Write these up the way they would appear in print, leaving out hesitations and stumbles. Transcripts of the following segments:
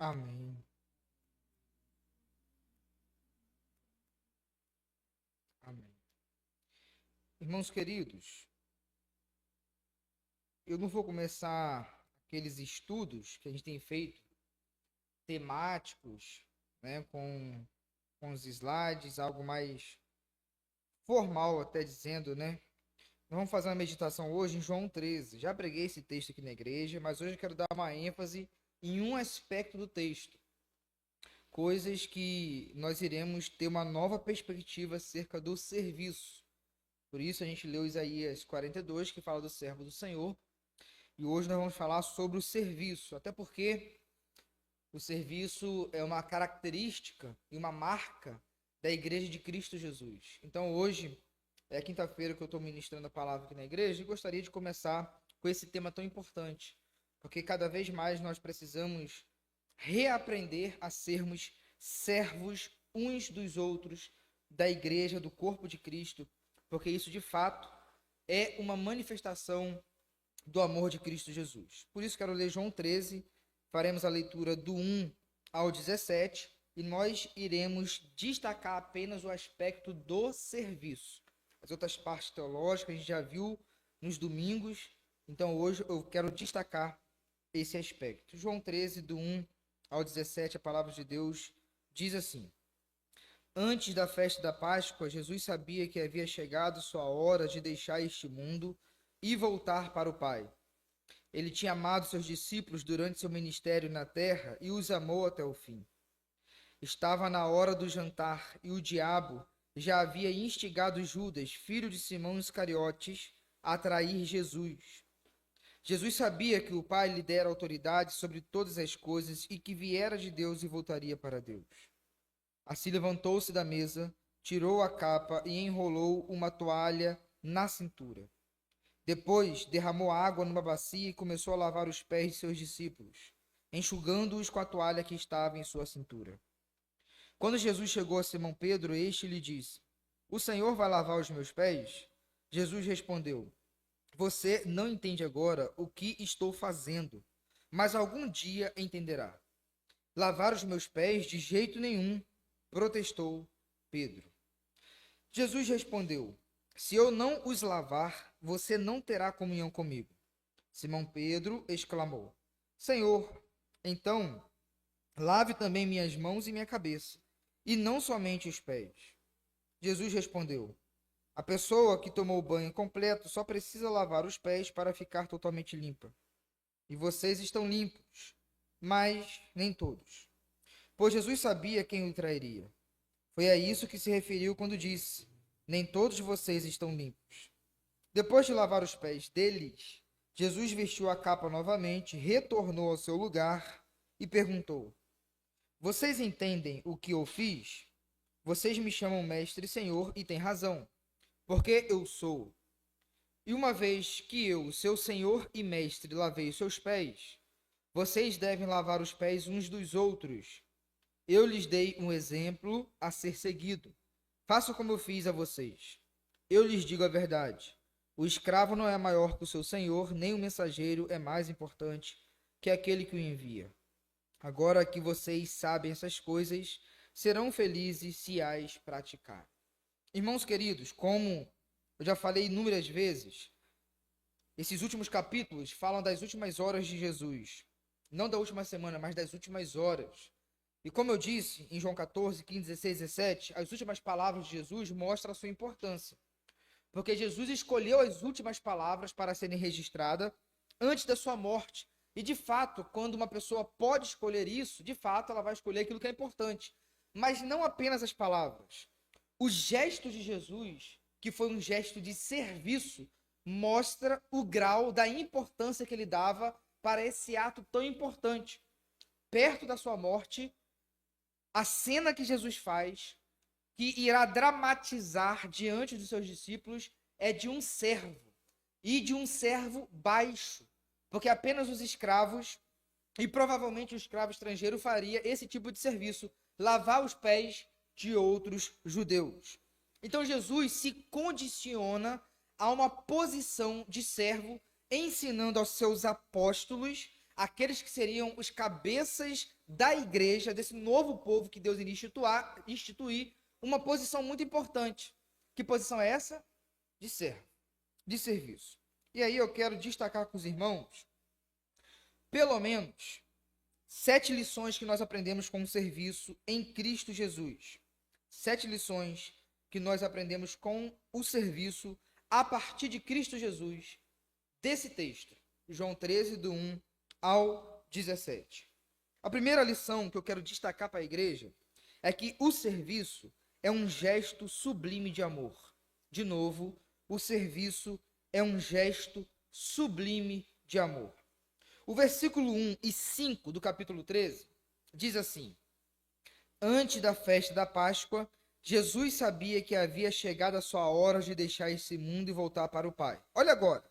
Amém. Amém. Irmãos queridos, eu não vou começar aqueles estudos que a gente tem feito, temáticos, né, com os slides, algo mais formal até dizendo, né? Nós vamos fazer uma meditação hoje em João 13. Já preguei esse texto aqui na igreja, mas hoje eu quero dar uma ênfase em um aspecto do texto. Coisas que nós iremos ter uma nova perspectiva acerca do serviço. Por isso a gente leu Isaías 42, que fala do servo do Senhor. E hoje nós vamos falar sobre o serviço. Até porque o serviço é uma característica e uma marca da Igreja de Cristo Jesus. Então hoje é quinta-feira que eu estou ministrando a palavra aqui na igreja e gostaria de começar com esse tema tão importante. Porque cada vez mais nós precisamos reaprender a sermos servos uns dos outros da igreja, do corpo de Cristo, porque isso de fato é uma manifestação do amor de Cristo Jesus. Por isso quero ler João 13, faremos a leitura do 1 ao 17 e nós iremos destacar apenas o aspecto do serviço. As outras partes teológicas a gente já viu nos domingos, então hoje eu quero destacar esse aspecto. João 13, do 1 ao 17, a palavra de Deus diz assim: Antes da festa da Páscoa, Jesus sabia que havia chegado sua hora de deixar este mundo e voltar para o Pai. Ele tinha amado seus discípulos durante seu ministério na terra e os amou até o fim. Estava na hora do jantar e o diabo já havia instigado Judas, filho de Simão Iscariotes, a trair Jesus. Jesus sabia que o Pai lhe dera autoridade sobre todas as coisas e que viera de Deus e voltaria para Deus. Assim levantou-se da mesa, tirou a capa e enrolou uma toalha na cintura. Depois derramou água numa bacia e começou a lavar os pés de seus discípulos, enxugando-os com a toalha que estava em sua cintura. Quando Jesus chegou a Simão Pedro, este lhe disse: O Senhor vai lavar os meus pés? Jesus respondeu: Você não entende agora o que estou fazendo, mas algum dia entenderá. Lavar os meus pés de jeito nenhum, protestou Pedro. Jesus respondeu: Se eu não os lavar, você não terá comunhão comigo. Simão Pedro exclamou: Senhor, então lave também minhas mãos e minha cabeça, e não somente os pés. Jesus respondeu: A pessoa que tomou o banho completo só precisa lavar os pés para ficar totalmente limpa. E vocês estão limpos, mas nem todos. Pois Jesus sabia quem o trairia. Foi a isso que se referiu quando disse: Nem todos vocês estão limpos. Depois de lavar os pés deles, Jesus vestiu a capa novamente, retornou ao seu lugar e perguntou: Vocês entendem o que eu fiz? Vocês me chamam mestre e senhor e têm razão, porque eu sou. E uma vez que eu, seu senhor e mestre, lavei os seus pés, vocês devem lavar os pés uns dos outros. Eu lhes dei um exemplo a ser seguido. Façam como eu fiz a vocês. Eu lhes digo a verdade. O escravo não é maior que o seu senhor, nem o mensageiro é mais importante que aquele que o envia. Agora que vocês sabem essas coisas, serão felizes se as praticarem. Irmãos queridos, como eu já falei inúmeras vezes, esses últimos capítulos falam das últimas horas de Jesus. Não da última semana, mas das últimas horas. E como eu disse em João 14, 15, 16, 17, as últimas palavras de Jesus mostram a sua importância. Porque Jesus escolheu as últimas palavras para serem registradas antes da sua morte. E de fato, quando uma pessoa pode escolher isso, de fato ela vai escolher aquilo que é importante. Mas não apenas as palavras. O gesto de Jesus, que foi um gesto de serviço, mostra o grau da importância que ele dava para esse ato tão importante. Perto da sua morte, a cena que Jesus faz, que irá dramatizar diante dos seus discípulos, é de um servo, e de um servo baixo, porque apenas os escravos, e provavelmente o escravo estrangeiro, faria esse tipo de serviço, lavar os pés de outros judeus. Então Jesus se condiciona a uma posição de servo, ensinando aos seus apóstolos aqueles que seriam os cabeças da igreja, desse novo povo que Deus iria instituir, uma posição muito importante. Que posição é essa? De servo, de serviço. E aí eu quero destacar com os irmãos, pelo menos, 7 lições que nós aprendemos com o serviço em Cristo Jesus. 7 lições que nós aprendemos com o serviço a partir de Cristo Jesus, desse texto, João 13, do 1 ao 17. A primeira lição que eu quero destacar para a igreja é que o serviço é um gesto sublime de amor. De novo, o serviço é um gesto sublime de amor. O versículo 1 e 5 do capítulo 13 diz assim: Antes da festa da Páscoa, Jesus sabia que havia chegado a sua hora de deixar esse mundo e voltar para o Pai. Olha agora.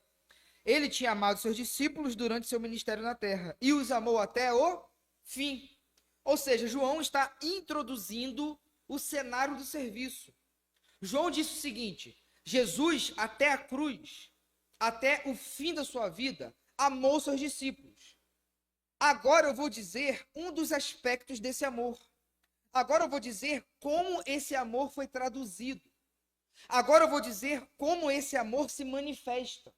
Ele tinha amado seus discípulos durante seu ministério na terra e os amou até o fim. Ou seja, João está introduzindo o cenário do serviço. João disse o seguinte: Jesus, até a cruz, até o fim da sua vida, amou seus discípulos. Agora eu vou dizer um dos aspectos desse amor. Agora eu vou dizer como esse amor foi traduzido. Agora eu vou dizer como esse amor se manifesta.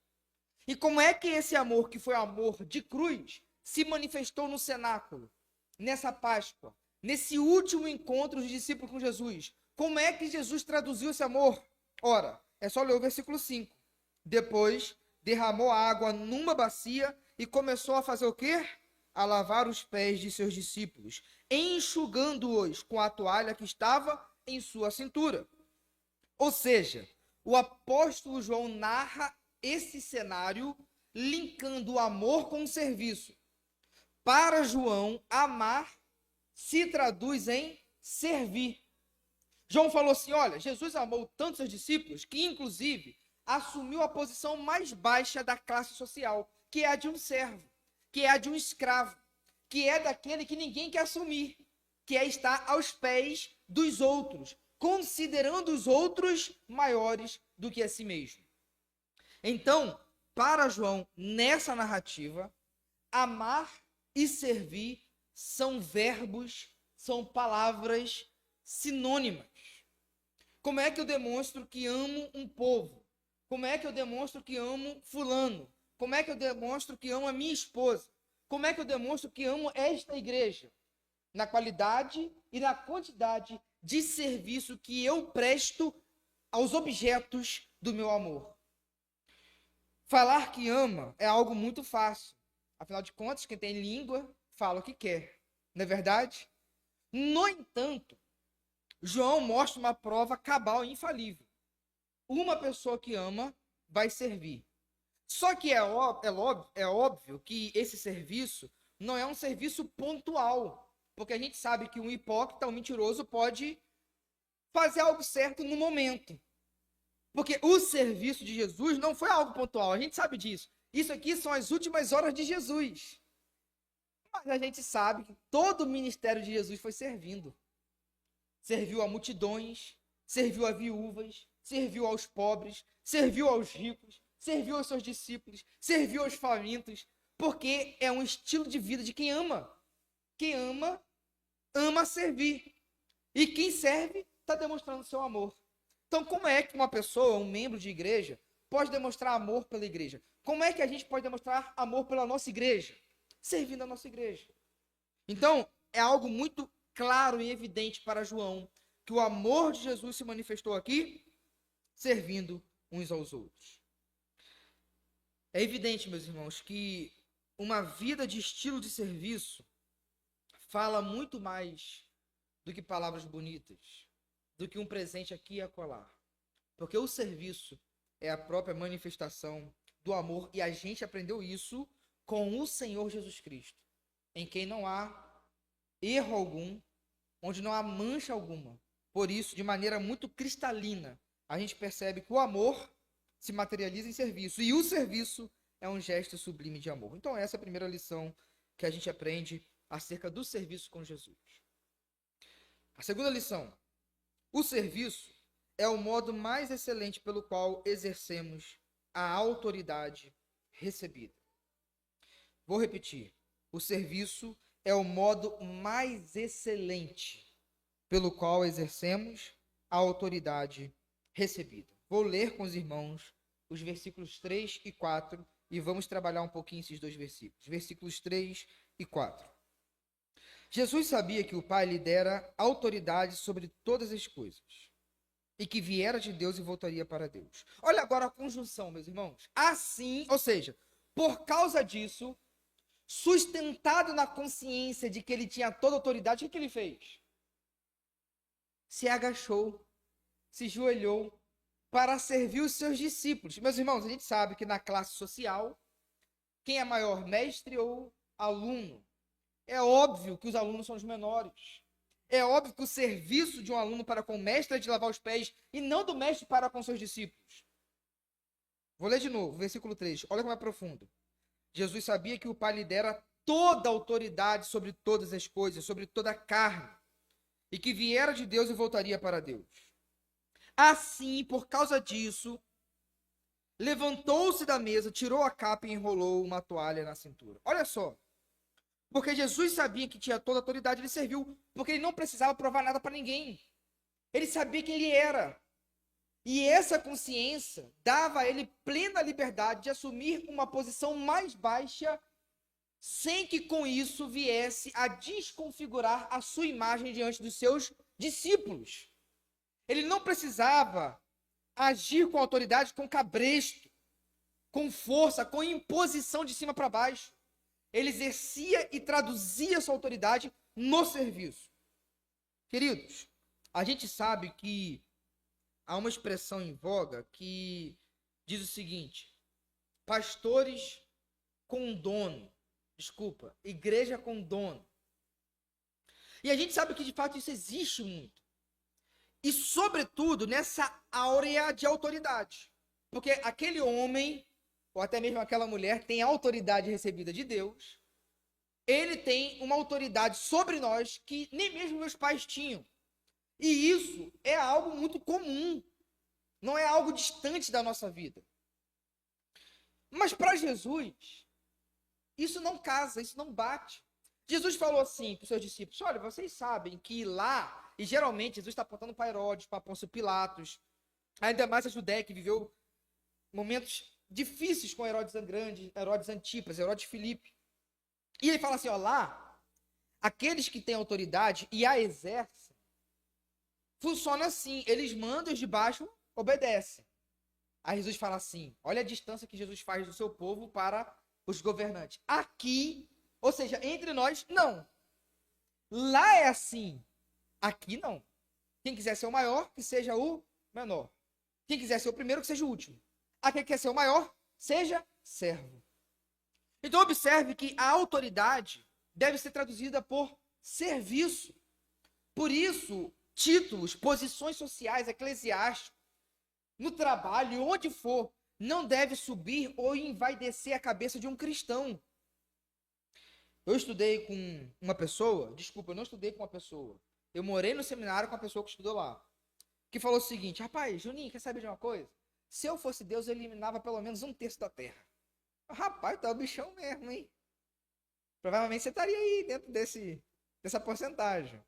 E como é que esse amor, que foi amor de cruz, se manifestou no cenáculo, nessa Páscoa, nesse último encontro dos discípulos com Jesus? Como é que Jesus traduziu esse amor? Ora, é só ler o versículo 5. Depois, derramou a água numa bacia e começou a fazer o quê? A lavar os pés de seus discípulos, enxugando-os com a toalha que estava em sua cintura. Ou seja, o apóstolo João narra esse cenário linkando o amor com o serviço. Para João, amar se traduz em servir. João falou assim: olha, Jesus amou tanto seus discípulos que, inclusive, assumiu a posição mais baixa da classe social, que é a de um servo, que é a de um escravo, que é daquele que ninguém quer assumir, que é estar aos pés dos outros, considerando os outros maiores do que a si mesmo. Então, para João, nessa narrativa, amar e servir são verbos, são palavras sinônimas. Como é que eu demonstro que amo um povo? Como é que eu demonstro que amo fulano? Como é que eu demonstro que amo a minha esposa? Como é que eu demonstro que amo esta igreja? Na qualidade e na quantidade de serviço que eu presto aos objetos do meu amor. Falar que ama é algo muito fácil. Afinal de contas, quem tem língua fala o que quer. Não é verdade? No entanto, João mostra uma prova cabal e infalível. Uma pessoa que ama vai servir. Só que é óbvio que esse serviço não é um serviço pontual. Porque a gente sabe que um hipócrita, um mentiroso, pode fazer algo certo no momento. Porque o serviço de Jesus não foi algo pontual, a gente sabe disso. Isso aqui são as últimas horas de Jesus. Mas a gente sabe que todo o ministério de Jesus foi servindo. Serviu a multidões, serviu a viúvas, serviu aos pobres, serviu aos ricos, serviu aos seus discípulos, serviu aos famintos, porque é um estilo de vida de quem ama. Quem ama, ama servir. E quem serve, está demonstrando seu amor. Então, como é que uma pessoa, um membro de igreja, pode demonstrar amor pela igreja? Como é que a gente pode demonstrar amor pela nossa igreja? Servindo a nossa igreja. Então, é algo muito claro e evidente para João que o amor de Jesus se manifestou aqui, servindo uns aos outros. É evidente, meus irmãos, que uma vida de estilo de serviço fala muito mais do que palavras bonitas, do que um presente aqui e acolá. Porque o serviço é a própria manifestação do amor, e a gente aprendeu isso com o Senhor Jesus Cristo, em quem não há erro algum, onde não há mancha alguma. Por isso, de maneira muito cristalina, a gente percebe que o amor se materializa em serviço, e o serviço é um gesto sublime de amor. Então essa é a primeira lição que a gente aprende acerca do serviço com Jesus. A segunda lição: o serviço é o modo mais excelente pelo qual exercemos a autoridade recebida. Vou repetir. O serviço é o modo mais excelente pelo qual exercemos a autoridade recebida. Vou ler com os irmãos os versículos 3 e 4 e vamos trabalhar um pouquinho esses dois versículos. Versículos 3 e 4. Jesus sabia que o Pai lhe dera autoridade sobre todas as coisas e que viera de Deus e voltaria para Deus. Olha agora a conjunção, meus irmãos. Assim, ou seja, por causa disso, sustentado na consciência de que ele tinha toda a autoridade, o que ele fez? Se agachou, se joelhou para servir os seus discípulos. Meus irmãos, a gente sabe que na classe social, quem é maior, mestre ou aluno? É óbvio que os alunos são os menores. É óbvio que o serviço de um aluno para com o mestre é de lavar os pés e não do mestre para com seus discípulos. Vou ler de novo, versículo 3. Olha como é profundo. Jesus sabia que o Pai lhe dera toda a autoridade sobre todas as coisas, sobre toda a carne, e que viera de Deus e voltaria para Deus. Assim, por causa disso, levantou-se da mesa, tirou a capa e enrolou uma toalha na cintura. Olha só. Porque Jesus sabia que tinha toda a autoridade, ele serviu, porque ele não precisava provar nada para ninguém. Ele sabia quem ele era. E essa consciência dava a ele plena liberdade de assumir uma posição mais baixa, sem que com isso viesse a desconfigurar a sua imagem diante dos seus discípulos. Ele não precisava agir com autoridade, com cabresto, com força, com imposição de cima para baixo. Ele exercia e traduzia sua autoridade no serviço. Queridos, a gente sabe que há uma expressão em voga que diz o seguinte: pastores com dono. Desculpa, igreja com dono. E a gente sabe que de fato isso existe muito. E sobretudo nessa áurea de autoridade. Porque aquele homem, ou até mesmo aquela mulher, tem autoridade recebida de Deus. Ele tem uma autoridade sobre nós que nem mesmo meus pais tinham. E isso é algo muito comum. Não é algo distante da nossa vida. Mas para Jesus, isso não casa, isso não bate. Jesus falou assim para os seus discípulos: olha, vocês sabem que lá, e geralmente Jesus está apontando para Herodes, para Pôncio Pilatos, ainda mais a Judéia, que viveu momentos difíceis com Herodes Grande, Herodes Antipas, Herodes Filipe. E ele fala assim, ó, lá, aqueles que têm autoridade e a exercem, funciona assim, eles mandam, os de baixo obedecem. Aí Jesus fala assim, olha a distância que Jesus faz do seu povo para os governantes. Aqui, ou seja, entre nós, não. Lá é assim, aqui não. Quem quiser ser o maior, que seja o menor. Quem quiser ser o primeiro, que seja o último. Aquele que quer ser o maior, seja servo. Então observe que a autoridade deve ser traduzida por serviço. Por isso, títulos, posições sociais, eclesiásticos, no trabalho, onde for, não deve subir ou envaidecer a cabeça de um cristão. Eu estudei com uma pessoa, desculpa, eu não estudei com uma pessoa. Eu morei no seminário com uma pessoa que estudou lá. Que falou o seguinte, rapaz, Juninho, quer saber de uma coisa? Se eu fosse Deus, eu eliminava pelo menos 1/3 da terra. Rapaz, tá o bichão mesmo, hein? Provavelmente você estaria aí dentro dessa porcentagem.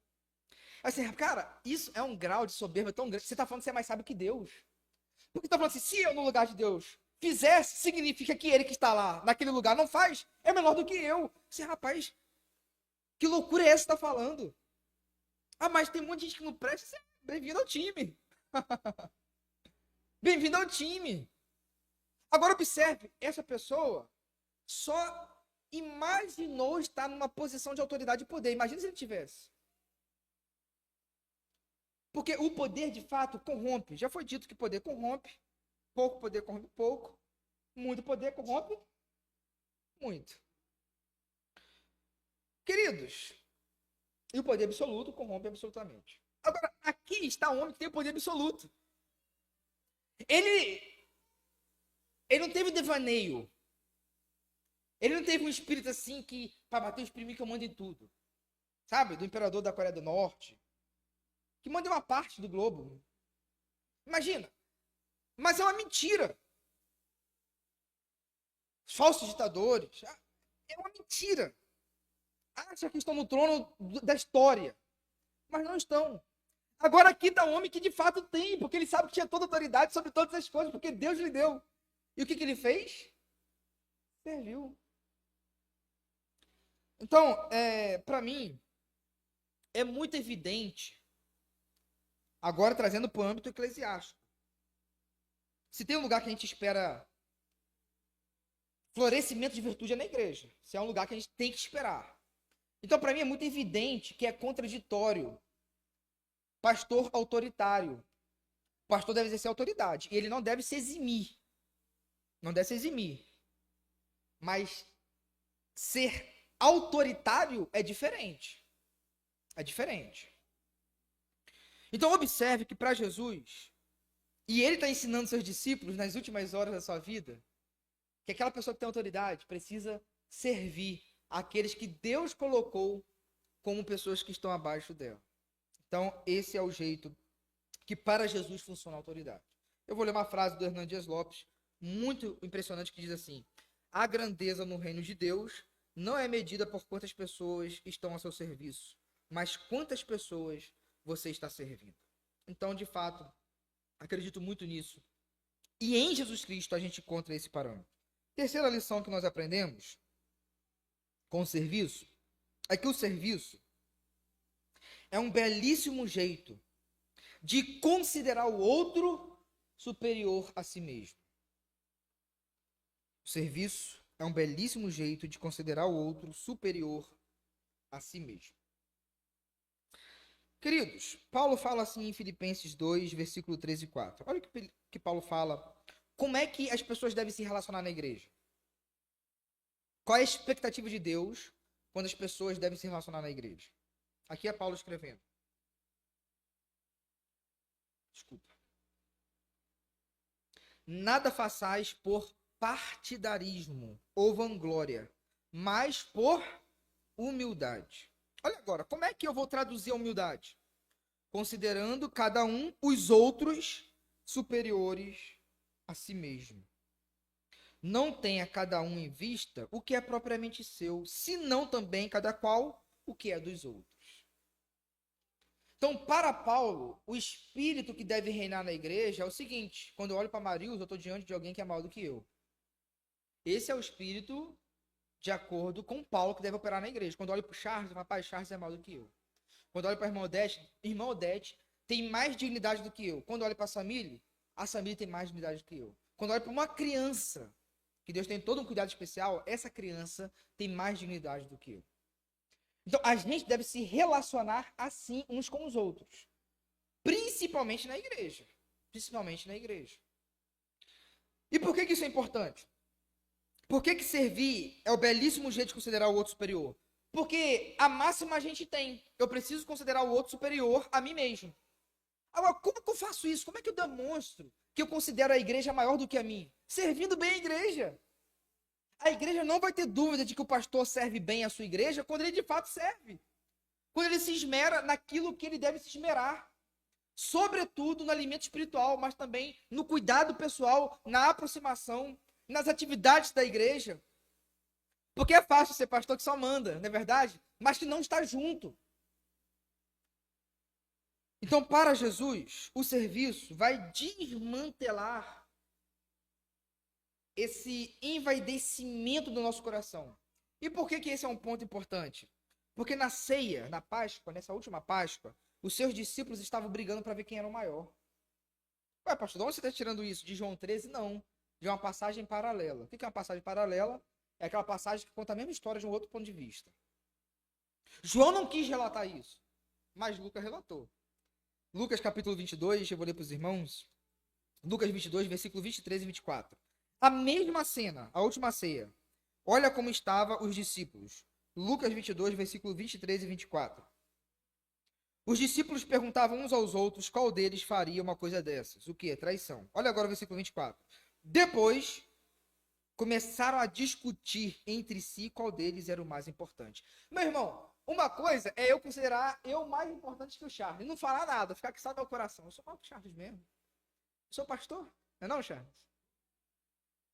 Assim, cara, isso é um grau de soberba tão grande. Você tá falando que você é mais sábio que Deus. Porque tá falando assim, se eu no lugar de Deus fizesse, significa que ele que está lá, naquele lugar, não faz, é menor do que eu. Assim, rapaz, que loucura é essa que você tá falando? Ah, mas tem um monte de gente que não presta. Bem-vindo ao time. Bem-vindo ao time. Agora observe, essa pessoa só imaginou estar numa posição de autoridade e poder. Imagina se ele tivesse. Porque o poder, de fato, corrompe. Já foi dito que poder corrompe. Pouco poder corrompe pouco. Muito poder corrompe muito. Queridos, e o poder absoluto corrompe absolutamente. Agora, aqui está o homem que tem o poder absoluto. Ele não teve devaneio. Ele não teve um espírito assim que, para bater os primos que eu mando em tudo. Sabe? Do imperador da Coreia do Norte. Que manda em uma parte do globo. Imagina. Mas é uma mentira. Os falsos ditadores. É uma mentira. acham que estão no trono da história, mas não estão. Agora aqui está um homem que de fato tem, porque ele sabe que tinha toda a autoridade sobre todas as coisas, porque Deus lhe deu. E o que ele fez? Serviu. Então, para mim, é muito evidente, agora trazendo para o âmbito eclesiástico. Se tem um lugar que a gente espera florescimento de virtude é na igreja. Se é um lugar que a gente tem que esperar. Então, para mim, é muito evidente que é contraditório. Pastor autoritário. O pastor deve exercer autoridade. E ele não deve se eximir. Não deve se eximir. Mas ser autoritário é diferente. É diferente. Então, observe que para Jesus, e ele está ensinando seus discípulos nas últimas horas da sua vida, que aquela pessoa que tem autoridade precisa servir aqueles que Deus colocou como pessoas que estão abaixo dela. Então, esse é o jeito que para Jesus funciona a autoridade. Eu vou ler uma frase do Hernán Dias Lopes, muito impressionante, que diz assim: a grandeza no reino de Deus não é medida por quantas pessoas estão a seu serviço, mas quantas pessoas você está servindo. Então, de fato, acredito muito nisso. E em Jesus Cristo a gente encontra esse parâmetro. Terceira lição que nós aprendemos com o serviço é que o serviço é um belíssimo jeito de considerar o outro superior a si mesmo. O serviço é um belíssimo jeito de considerar o outro superior a si mesmo. Queridos, Paulo fala assim em Filipenses 2, versículo 13 e 4. Olha o que Paulo fala. Como é que as pessoas devem se relacionar na igreja? Qual é a expectativa de Deus quando as pessoas devem se relacionar na igreja? Aqui é Paulo escrevendo. Desculpa. Nada façais por partidarismo ou vanglória, mas por humildade. Olha agora, como é que eu vou traduzir a humildade? Considerando cada um os outros superiores a si mesmo. Não tenha cada um em vista o que é propriamente seu, senão também cada qual o que é dos outros. Então, para Paulo, o espírito que deve reinar na igreja é o seguinte: quando eu olho para Marilson, eu estou diante de alguém que é maior do que eu. Esse é o espírito de acordo com Paulo que deve operar na igreja. Quando eu olho para o Charles, rapaz, Charles é maior do que eu. Quando eu olho para irmão Odete tem mais dignidade do que eu. Quando eu olho para a Samília tem mais dignidade do que eu. Quando eu olho para uma criança, que Deus tem todo um cuidado especial, essa criança tem mais dignidade do que eu. Então, a gente deve se relacionar assim uns com os outros. Principalmente na igreja. Principalmente na igreja. E por que isso é importante? Por que servir é o belíssimo jeito de considerar o outro superior? Porque a máxima a gente tem. Eu preciso considerar o outro superior a mim mesmo. Agora, como que eu faço isso? Como é que eu demonstro que eu considero a igreja maior do que a mim? Servindo bem a igreja. A igreja não vai ter dúvida de que o pastor serve bem a sua igreja quando ele de fato serve. Quando ele se esmera naquilo que ele deve se esmerar. Sobretudo no alimento espiritual, mas também no cuidado pessoal, na aproximação, nas atividades da igreja. Porque é fácil ser pastor que só manda, não é verdade? Mas que não está junto. Então, para Jesus, o serviço vai desmantelar esse envaidecimento do nosso coração. E por que esse é um ponto importante? Porque na ceia, na Páscoa, nessa última Páscoa, os seus discípulos estavam brigando para ver quem era o maior. Ué, pastor, de onde você está tirando isso? De João 13? Não. De uma passagem paralela. O que é uma passagem paralela? É aquela passagem que conta a mesma história de um outro ponto de vista. João não quis relatar isso, mas Lucas relatou. Lucas capítulo 22, eu vou ler para os irmãos. Lucas 22, versículo 23 e 24. A mesma cena, a última ceia. Olha como estavam os discípulos. Lucas 22, versículo 23 e 24. Os discípulos perguntavam uns aos outros qual deles faria uma coisa dessas. O que? Traição. Olha agora o versículo 24. Depois, começaram a discutir entre si qual deles era o mais importante. Meu irmão, uma coisa é eu considerar eu mais importante que o Charles. Não falar nada, ficar aqui só no meu coração. Eu sou maior que o Charles mesmo. Eu sou pastor. Não é não, Charles?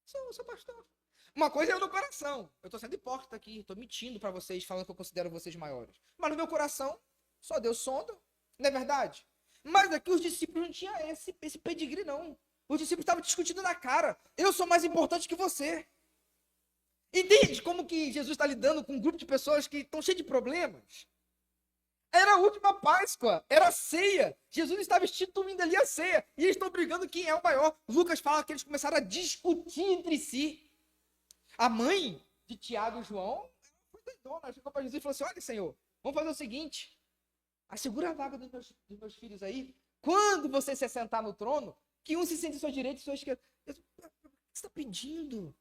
Sou pastor. Uma coisa é no coração. Eu tô sendo hipócrita aqui, tô mentindo para vocês, falando que eu considero vocês maiores. Mas no meu coração, só Deus sonda, não é verdade? Mas aqui os discípulos não tinham esse pedigree, não. Os discípulos estavam discutindo na cara. Eu sou mais importante que você. Entende como que Jesus está lidando com um grupo de pessoas que estão cheias de problemas? Era a última Páscoa, era a ceia. Jesus estava instituindo ali a ceia. E eles estão brigando quem é o maior. Lucas fala que eles começaram a discutir entre si. A mãe de Tiago e João foi doidona. Chegou para Jesus e falou assim: olha, Senhor, vamos fazer o seguinte. Assegura a vaga dos meus filhos aí. Quando você se assentar no trono, que um se sente à sua direita e à sua esquerda. O que você está pedindo?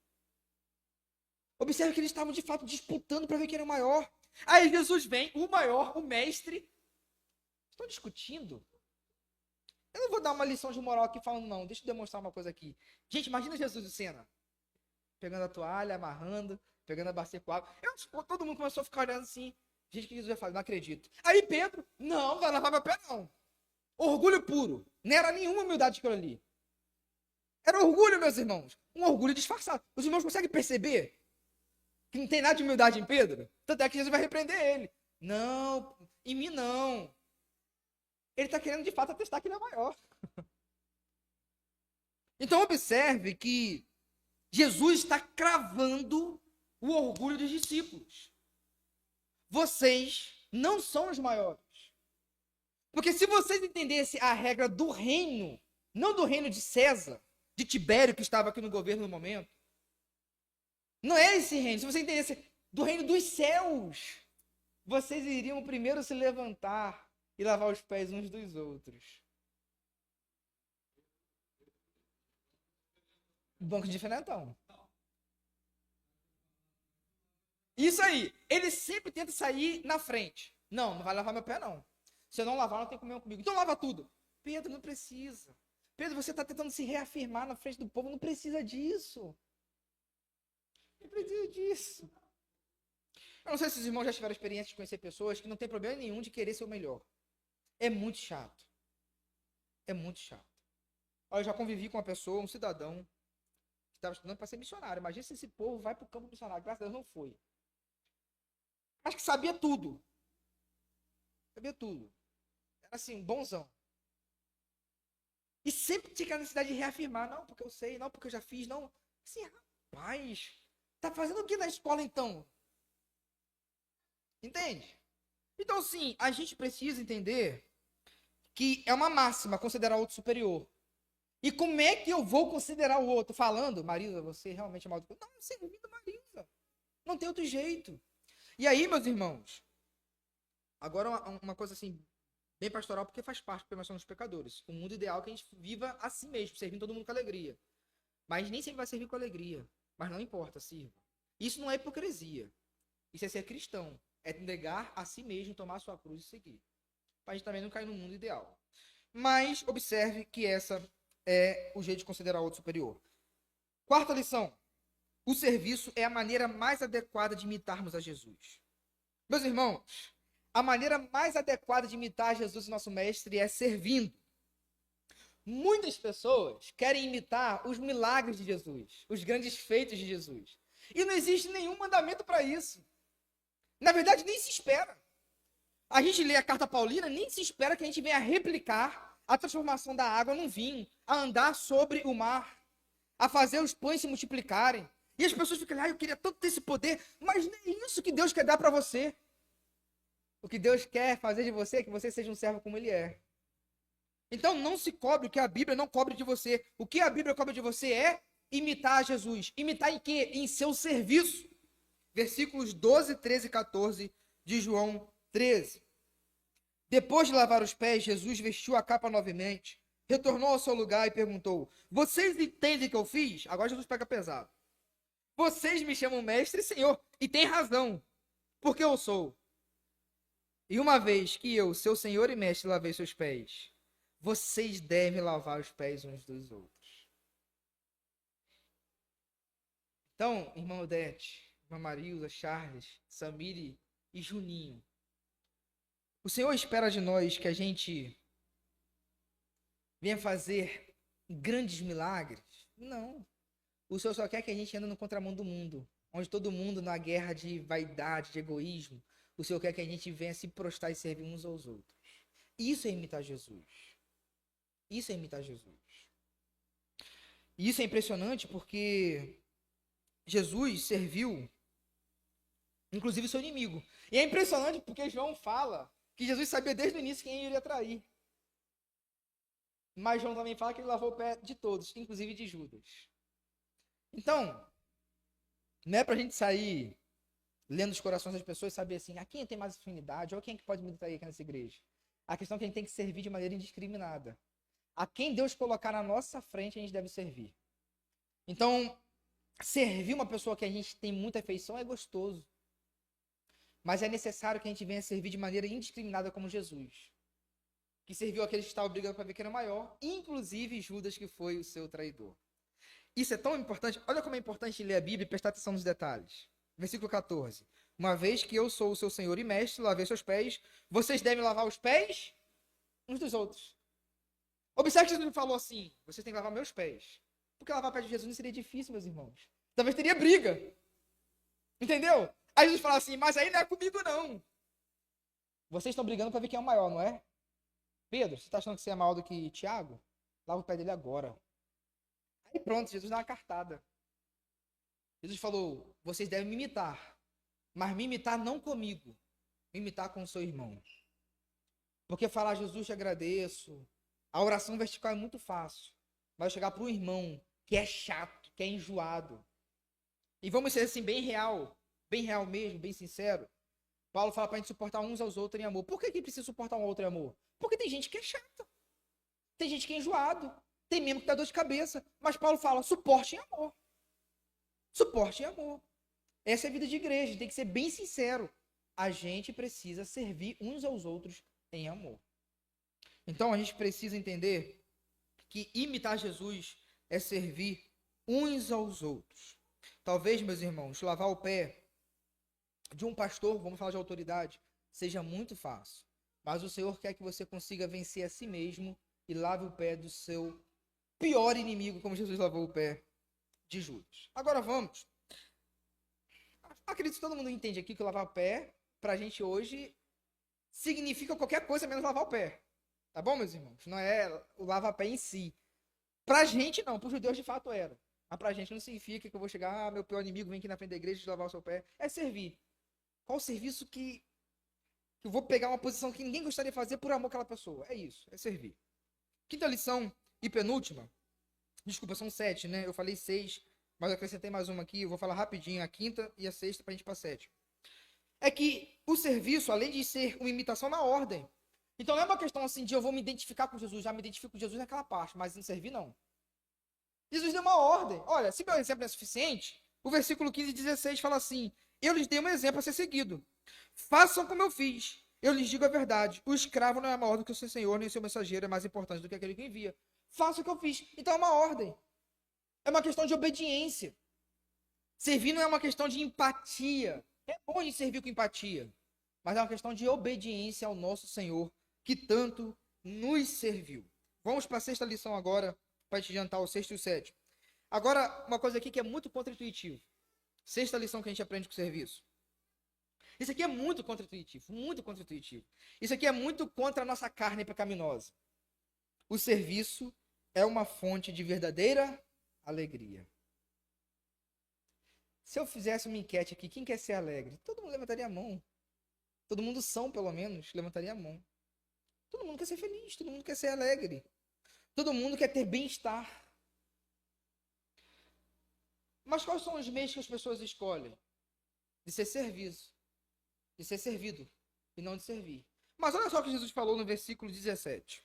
Observe que eles estavam de fato disputando para ver quem era o maior. Aí Jesus vem, o maior, o mestre. Estão discutindo. Eu não vou dar uma lição de moral aqui falando, não. Deixa eu demonstrar uma coisa aqui. Gente, imagina Jesus de cena. Pegando a toalha, amarrando, pegando a bacia com água. Todo mundo começou a ficar olhando assim. Gente, o que Jesus vai fazer? Não acredito. Aí Pedro, não, vai lavar meu pé não. Orgulho puro. Não era nenhuma humildade aquilo ali. Era orgulho, meus irmãos. Um orgulho disfarçado. Os irmãos conseguem perceber que não tem nada de humildade em Pedro? Tanto é que Jesus vai repreender ele. Não, em mim não. Ele está querendo de fato atestar que ele é maior. Então observe que Jesus está cravando o orgulho dos discípulos. Vocês não são os maiores. Porque se vocês entendessem a regra do reino, não do reino de César, de Tibério, que estava aqui no governo no momento, não é esse reino. Se você entendesse do reino dos céus, vocês iriam primeiro se levantar e lavar os pés uns dos outros. Banco diferentão. Isso aí. Ele sempre tenta sair na frente. Não, não vai lavar meu pé, não. Se eu não lavar, não tem que comer comigo. Então lava tudo. Pedro, não precisa. Pedro, você está tentando se reafirmar na frente do povo. Não precisa disso. Não precisa disso. Eu não sei se os irmãos já tiveram experiência de conhecer pessoas que não tem problema nenhum de querer ser o melhor. É muito chato. É muito chato. Olha, eu já convivi com uma pessoa, um cidadão, que estava estudando para ser missionário. Imagina se esse povo vai para o campo missionário. Graças a Deus não foi. Mas que sabia tudo. Sabia tudo. Era assim, bonzão. E sempre tinha a necessidade de reafirmar. Não, porque eu sei. Não, porque eu já fiz. Não. Assim, rapaz, tá fazendo o que na escola então? Entende? Então, sim, a gente precisa entender que é uma máxima considerar o outro superior. E como é que eu vou considerar o outro? Falando, Marisa, você realmente é mal educado. Não, servindo Marisa. Não tem outro jeito. E aí, meus irmãos, agora uma coisa assim, bem pastoral, porque faz parte, porque nós somos pecadores. O mundo ideal é que a gente viva assim mesmo, servindo todo mundo com alegria. Mas nem sempre vai servir com alegria. Mas não importa, sirva. Isso não é hipocrisia. Isso é ser cristão. É negar a si mesmo, tomar a sua cruz e seguir. Para a gente também não cair no mundo ideal. Mas observe que essa é o jeito de considerar o outro superior. Quarta lição. O serviço é a maneira mais adequada de imitarmos a Jesus. Meus irmãos, a maneira mais adequada de imitar Jesus, nosso mestre, é servindo. Muitas pessoas querem imitar os milagres de Jesus, os grandes feitos de Jesus. E não existe nenhum mandamento para isso. Na verdade, nem se espera. A gente lê a carta paulina, nem se espera que a gente venha replicar a transformação da água num vinho, a andar sobre o mar, a fazer os pães se multiplicarem. E as pessoas ficam lá, eu queria tanto ter esse poder, mas nem isso que Deus quer dar para você. O que Deus quer fazer de você é que você seja um servo como ele é. Então não se cobre o que a Bíblia não cobre de você. O que a Bíblia cobra de você é imitar Jesus. Imitar em quê? Em seu serviço. Versículos 12, 13 e 14 de João 13. Depois de lavar os pés, Jesus vestiu a capa novamente, retornou ao seu lugar e perguntou: vocês entendem o que eu fiz? Agora Jesus pega pesado. Vocês me chamam mestre e senhor, e tem razão, porque eu sou. E uma vez que eu, seu senhor e mestre, lavei seus pés, vocês devem lavar os pés uns dos outros. Então, irmã Odete, irmã Marilza, Charles, Samiri e Juninho, o Senhor espera de nós que a gente venha fazer grandes milagres? Não. O Senhor só quer que a gente ande no contramão do mundo, onde todo mundo, na guerra de vaidade, de egoísmo, o Senhor quer que a gente venha se prostrar e servir uns aos outros. Isso é imitar Jesus. Isso é imitar Jesus. E isso é impressionante porque Jesus serviu, inclusive, seu inimigo. E é impressionante porque João fala que Jesus sabia desde o início quem iria trair. Mas João também fala que ele lavou o pé de todos, inclusive de Judas. Então, não é pra gente sair lendo os corações das pessoas e saber assim, a quem tem mais afinidade, ou quem é que pode me trair aqui nessa igreja. A questão é que a gente tem que servir de maneira indiscriminada. A quem Deus colocar na nossa frente, a gente deve servir. Então, servir uma pessoa que a gente tem muita afeição é gostoso. Mas é necessário que a gente venha servir de maneira indiscriminada como Jesus. Que serviu aqueles que estavam brigando para ver quem era maior, inclusive Judas, que foi o seu traidor. Isso é tão importante. Olha como é importante ler a Bíblia e prestar atenção nos detalhes. Versículo 14. Uma vez que eu sou o seu Senhor e Mestre, lavei seus pés, vocês devem lavar os pés uns dos outros. Observe que Jesus falou assim, vocês têm que lavar meus pés. Porque lavar o pé de Jesus não seria difícil, meus irmãos. Talvez teria briga. Entendeu? Aí Jesus fala assim, mas aí não é comigo não. Vocês estão brigando para ver quem é o maior, não é? Pedro, você está achando que você é maior do que Tiago? Lava o pé dele agora. Aí pronto, Jesus dá uma cartada. Jesus falou, vocês devem me imitar. Mas me imitar não comigo. Me imitar com o seu irmão. Porque falar, Jesus, te agradeço. A oração vertical é muito fácil. Mas chegar para um irmão que é chato, que é enjoado. E vamos ser assim, bem real mesmo, bem sincero. Paulo fala para a gente suportar uns aos outros em amor. Por que precisa suportar um ao outro em amor? Porque tem gente que é chata. Tem gente que é enjoado. Tem mesmo que dá dor de cabeça. Mas Paulo fala, suporte em amor. Suporte em amor. Essa é a vida de igreja. Tem que ser bem sincero. A gente precisa servir uns aos outros em amor. Então a gente precisa entender que imitar Jesus é servir uns aos outros. Talvez, meus irmãos, lavar o pé de um pastor, vamos falar de autoridade, seja muito fácil. Mas o Senhor quer que você consiga vencer a si mesmo e lave o pé do seu pior inimigo, como Jesus lavou o pé de Judas. Agora vamos. Acredito que todo mundo entende aqui que lavar o pé, pra gente hoje, significa qualquer coisa menos lavar o pé. Tá bom, meus irmãos? Não é o lava-pé em si. Pra gente não, pros judeus de fato era. Mas pra gente não significa que eu vou chegar, meu pior inimigo vem aqui na frente da igreja e lavar o seu pé. É servir. Qual o serviço que eu vou pegar uma posição que ninguém gostaria de fazer por amor àquela pessoa? É isso, é servir. Quinta lição e penúltima. Desculpa, são 7, né? Eu falei 6, mas eu acrescentei mais uma aqui. Eu vou falar rapidinho a quinta e a sexta pra gente ir pra 7. É que o serviço, além de ser uma imitação na ordem, então não é uma questão assim de eu vou me identificar com Jesus, já me identifico com Jesus naquela parte, mas não servir não. Jesus deu uma ordem. Olha, se meu exemplo é suficiente, o versículo 15 e 16 fala assim, eu lhes dei um exemplo a ser seguido. Façam como eu fiz. Eu lhes digo a verdade. O escravo não é maior do que o seu senhor, nem o seu mensageiro é mais importante do que aquele que envia. Faça o que eu fiz. Então é uma ordem. É uma questão de obediência. Servir não é uma questão de empatia. É bom de servir com empatia. Mas é uma questão de obediência ao nosso Senhor, que tanto nos serviu. Vamos para a sexta lição agora, para te adiantar o sexto e o sétimo. Agora, uma coisa aqui que é muito contra-intuitivo. Sexta lição que a gente aprende com o serviço. Isso aqui é muito contra-intuitivo, muito contra-intuitivo. Isso aqui é muito contra a nossa carne pecaminosa. O serviço é uma fonte de verdadeira alegria. Se eu fizesse uma enquete aqui, quem quer ser alegre? Todo mundo levantaria a mão. Todo mundo são, pelo menos, levantaria a mão. Todo mundo quer ser feliz, todo mundo quer ser alegre. Todo mundo quer ter bem-estar. Mas quais são os meios que as pessoas escolhem? De ser serviço. De ser servido. E não de servir. Mas olha só o que Jesus falou no versículo 17.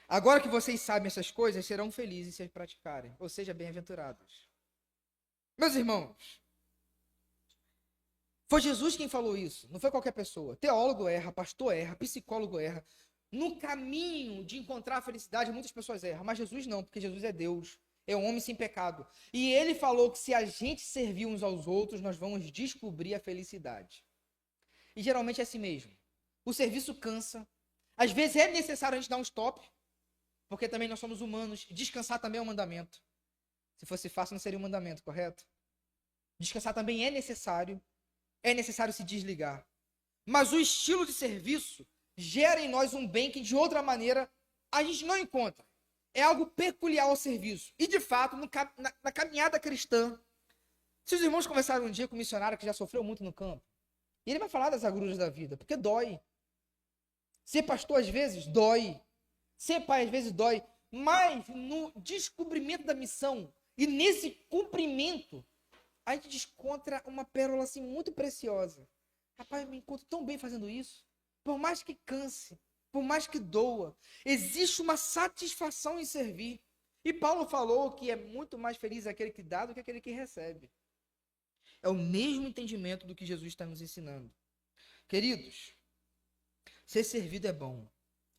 Agora que vocês sabem essas coisas, serão felizes se as praticarem. Ou seja, bem-aventurados. Meus irmãos, foi Jesus quem falou isso, não foi qualquer pessoa. Teólogo erra, pastor erra, psicólogo erra. No caminho de encontrar a felicidade, muitas pessoas erram, mas Jesus não, porque Jesus é Deus, é um homem sem pecado. E ele falou que se a gente servir uns aos outros, nós vamos descobrir a felicidade. E geralmente é assim mesmo. O serviço cansa. Às vezes é necessário a gente dar um stop, porque também nós somos humanos. Descansar também é um mandamento. Se fosse fácil, não seria um mandamento, correto? Descansar também é necessário se desligar. Mas o estilo de serviço gera em nós um bem que, de outra maneira, a gente não encontra. É algo peculiar ao serviço. E, de fato, na caminhada cristã, se os irmãos conversaram um dia com um missionário que já sofreu muito no campo, e ele vai falar das agruras da vida, porque dói. Ser pastor, às vezes, dói. Ser pai, às vezes, dói. Mas, no descobrimento da missão, e nesse cumprimento, a gente encontra uma pérola assim muito preciosa. Rapaz, eu me encontro tão bem fazendo isso. Por mais que canse, por mais que doa, existe uma satisfação em servir. E Paulo falou que é muito mais feliz aquele que dá do que aquele que recebe. É o mesmo entendimento do que Jesus está nos ensinando. Queridos, ser servido é bom.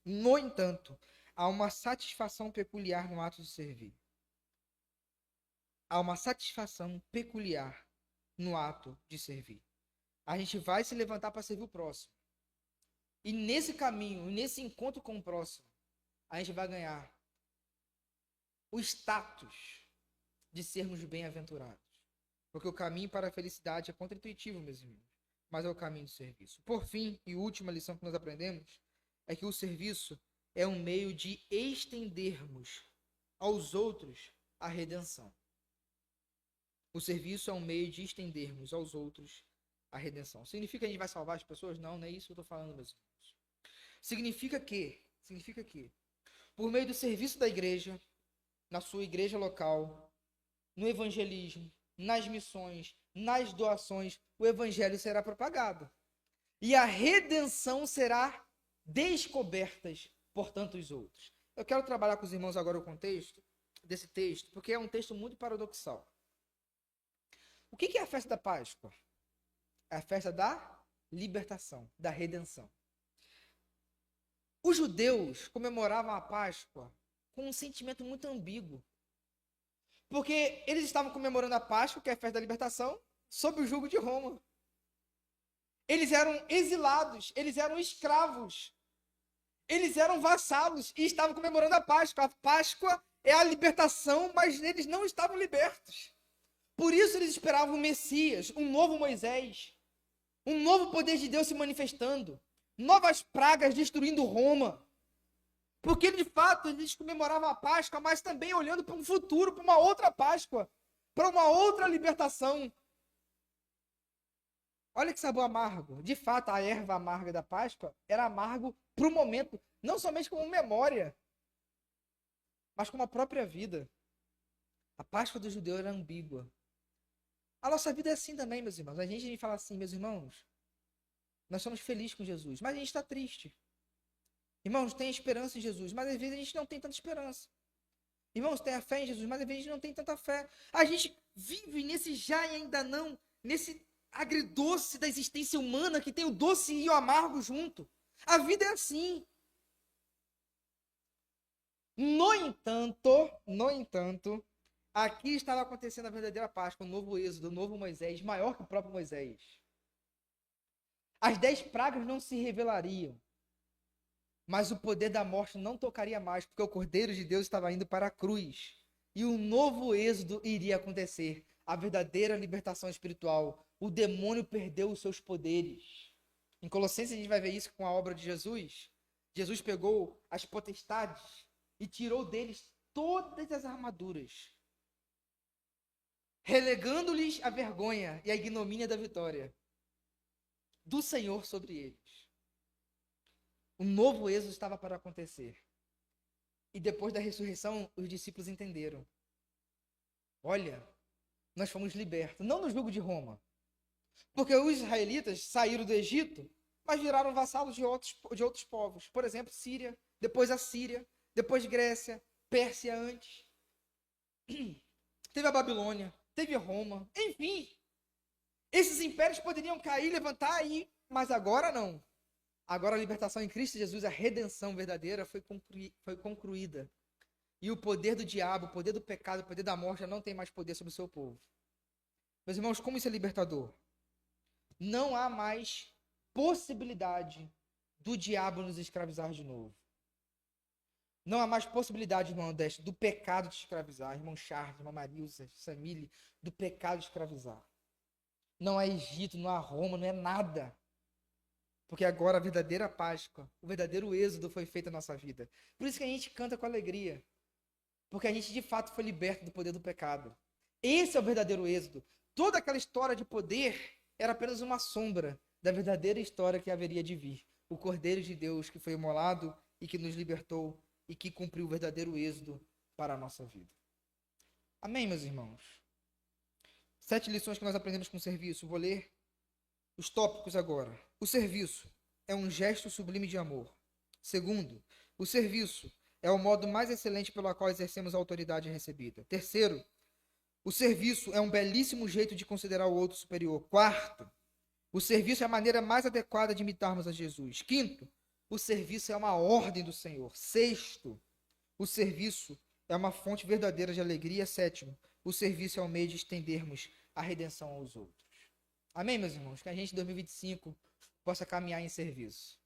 No entanto, há uma satisfação peculiar no ato de servir. Há uma satisfação peculiar no ato de servir. A gente vai se levantar para servir o próximo. E nesse caminho, nesse encontro com o próximo, a gente vai ganhar o status de sermos bem-aventurados. Porque o caminho para a felicidade é contra-intuitivo, meus irmãos, mas é o caminho do serviço. Por fim, e última lição que nós aprendemos, é que o serviço é um meio de estendermos aos outros a redenção. O serviço é um meio de estendermos aos outros a redenção. Significa que a gente vai salvar as pessoas? Não, não é isso que eu estou falando, meus irmãos. Significa que, por meio do serviço da igreja, na sua igreja local, no evangelismo, nas missões, nas doações, o evangelho será propagado. E a redenção será descoberta por tantos outros. Eu quero trabalhar com os irmãos agora o contexto desse texto, porque é um texto muito paradoxal. O que é a festa da Páscoa? É a festa da libertação, da redenção. Os judeus comemoravam a Páscoa com um sentimento muito ambíguo. Porque eles estavam comemorando a Páscoa, que é a festa da libertação, sob o jugo de Roma. Eles eram exilados, eles eram escravos, eles eram vassalos e estavam comemorando a Páscoa. A Páscoa é a libertação, mas eles não estavam libertos. Por isso eles esperavam o Messias, um novo Moisés, um novo poder de Deus se manifestando, novas pragas destruindo Roma. Porque, de fato, eles comemoravam a Páscoa, mas também olhando para um futuro, para uma outra Páscoa, para uma outra libertação. Olha que sabor amargo. De fato, a erva amarga da Páscoa era amargo para o momento, não somente como memória, mas como a própria vida. A Páscoa do judeu era ambígua. A nossa vida é assim também, meus irmãos. A gente fala assim, meus irmãos, nós somos felizes com Jesus, mas a gente está triste. Irmãos, tem esperança em Jesus, mas às vezes a gente não tem tanta esperança. Irmãos, tem a fé em Jesus, mas às vezes a gente não tem tanta fé. A gente vive nesse já e ainda não, nesse agridoce da existência humana que tem o doce e o amargo junto. A vida é assim. No entanto, aqui estava acontecendo a verdadeira Páscoa, o novo Êxodo, o novo Moisés, maior que o próprio Moisés. As 10 pragas não se revelariam, mas o poder da morte não tocaria mais, porque o Cordeiro de Deus estava indo para a cruz. E um novo êxodo iria acontecer, a verdadeira libertação espiritual. O demônio perdeu os seus poderes. Em Colossenses a gente vai ver isso com a obra de Jesus. Jesus pegou as potestades e tirou deles todas as armaduras, relegando-lhes a vergonha e a ignomínia da vitória do Senhor sobre eles. Um novo êxodo estava para acontecer. E depois da ressurreição, os discípulos entenderam. Olha, nós fomos libertos, não no jugo de Roma. Porque os israelitas saíram do Egito, mas viraram vassalos de outros povos. Por exemplo, Síria, depois a Síria, depois Grécia, Pérsia antes. Teve a Babilônia, teve Roma, enfim. Esses impérios poderiam cair, levantar aí, mas agora não. Agora a libertação em Cristo Jesus, a redenção verdadeira foi concluída. E o poder do diabo, o poder do pecado, o poder da morte já não tem mais poder sobre o seu povo. Meus irmãos, como isso é libertador? Não há mais possibilidade do diabo nos escravizar de novo. Não há mais possibilidade, irmão Deste, do pecado de escravizar. Irmão Charles, irmã Marilza, Samile, do pecado de escravizar. Não há Egito, não há Roma, não é nada. Porque agora a verdadeira Páscoa, o verdadeiro êxodo foi feito na nossa vida. Por isso que a gente canta com alegria. Porque a gente de fato foi liberto do poder do pecado. Esse é o verdadeiro êxodo. Toda aquela história de poder era apenas uma sombra da verdadeira história que haveria de vir. O Cordeiro de Deus que foi imolado e que nos libertou e que cumpriu o verdadeiro êxodo para a nossa vida. Amém, meus irmãos? 7 lições que nós aprendemos com o serviço. Vou ler os tópicos agora. O serviço é um gesto sublime de amor. Segundo, o serviço é o modo mais excelente pelo qual exercemos a autoridade recebida. Terceiro, o serviço é um belíssimo jeito de considerar o outro superior. Quarto, o serviço é a maneira mais adequada de imitarmos a Jesus. Quinto, o serviço é uma ordem do Senhor. Sexto, o serviço é uma fonte verdadeira de alegria. Sétimo, o serviço é o meio de estendermos a redenção aos outros. Amém, meus irmãos? Que a gente em 2025 possa caminhar em serviço.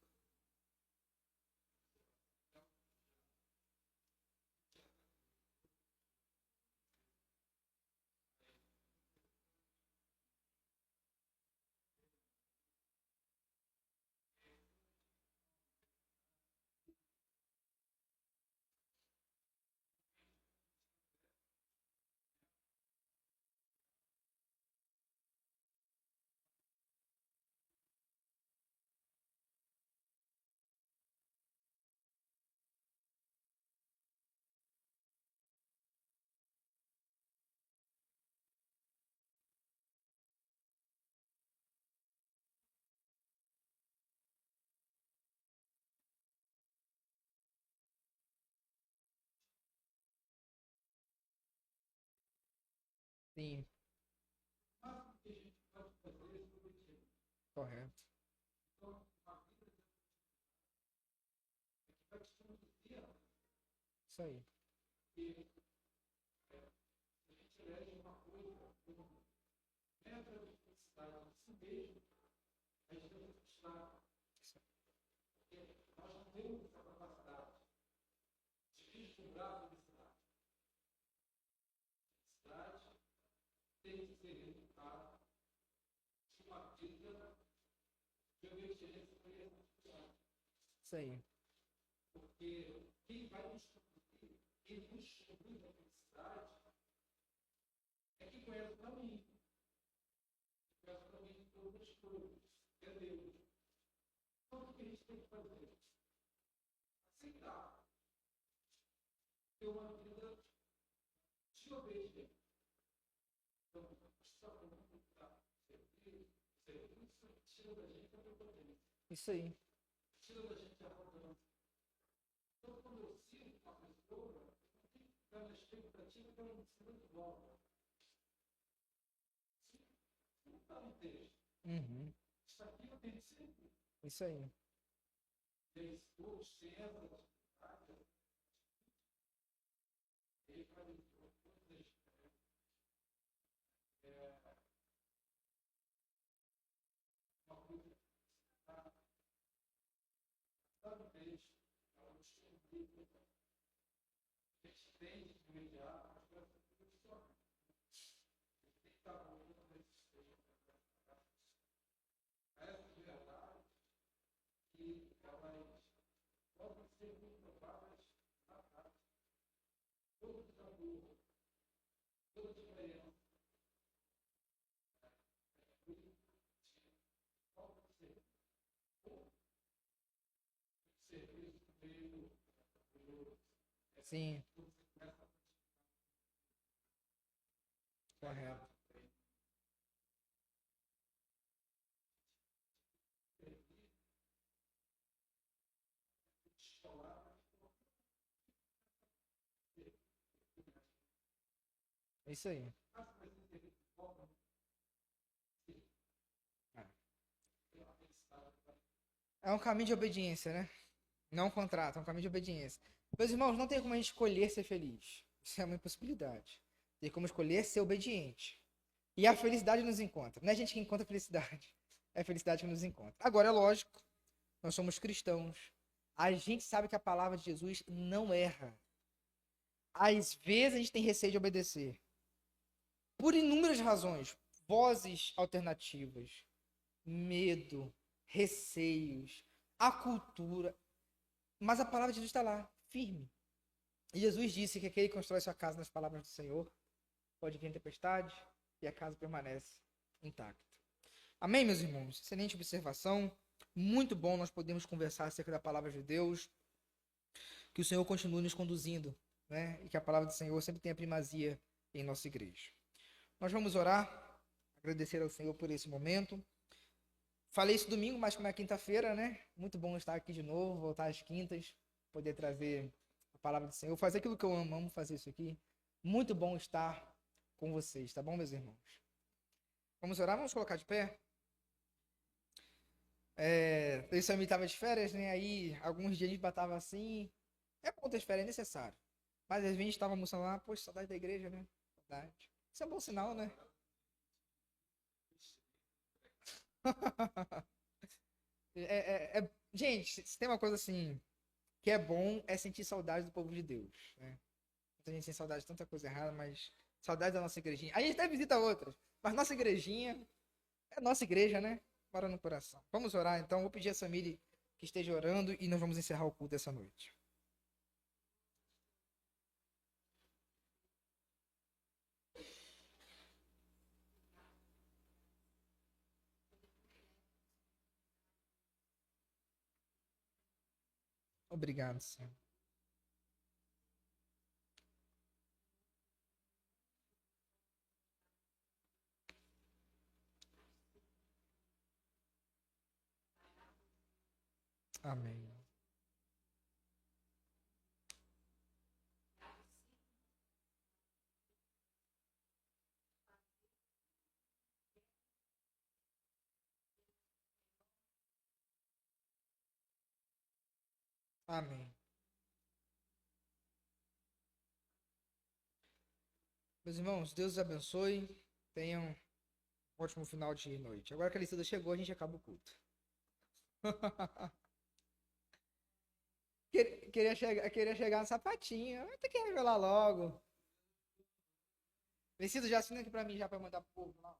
Sim, correto. Isso aí. Isso aí. Isso aí. Uhum. Isso aí. Sim, correto. Isso aí. É um caminho de obediência, né? Não um contrato, é um caminho de obediência. Meus irmãos, não tem como a gente escolher ser feliz. Isso é uma impossibilidade. Tem como escolher ser obediente. E a felicidade nos encontra. Não é a gente que encontra a felicidade. É a felicidade que nos encontra. Agora, é lógico, nós somos cristãos. A gente sabe que a palavra de Jesus não erra. Às vezes a gente tem receio de obedecer. Por inúmeras razões. Vozes alternativas, medo, receios, a cultura. Mas a palavra de Jesus está lá, firme. E Jesus disse que aquele que constrói sua casa nas palavras do Senhor pode vir tempestade e a casa permanece intacta. Amém, meus irmãos? Excelente observação. Muito bom nós podemos conversar acerca da palavra de Deus. Que o Senhor continue nos conduzindo, né? E que a palavra do Senhor sempre tenha primazia em nossa igreja. Nós vamos orar, agradecer ao Senhor por esse momento. Falei isso domingo, mas como é quinta-feira, né? Muito bom estar aqui de novo, voltar às quintas, poder trazer a palavra do Senhor, fazer aquilo que eu amo fazer isso aqui. Muito bom estar com vocês, tá bom, meus irmãos? Vamos orar? Vamos colocar de pé? O Samir estava de férias, né? Aí, alguns dias a gente batava assim. É bom ter férias, é necessário. Mas às vezes a gente estava almoçando lá, poxa, saudade da igreja, né? Saudade. Isso é um bom sinal, né? Gente, se tem uma coisa assim que é bom, é sentir saudade do povo de Deus, né? Muita gente tem saudade de tanta coisa errada, mas saudade da nossa igrejinha. Aí a gente até visita outras, mas nossa igrejinha é nossa igreja, né? Mora no coração. Vamos orar então. Vou pedir a Samiri que esteja orando e nós vamos encerrar o culto essa noite. Obrigado, Senhor. Amém. Amém. Meus irmãos, Deus os abençoe. Tenham um ótimo final de noite. Agora que a Licida chegou, a gente acaba o culto. Queria chegar no sapatinho. Vai ter que revelar logo. Licida, já assina aqui pra mim, já pra mandar pro povo. Não.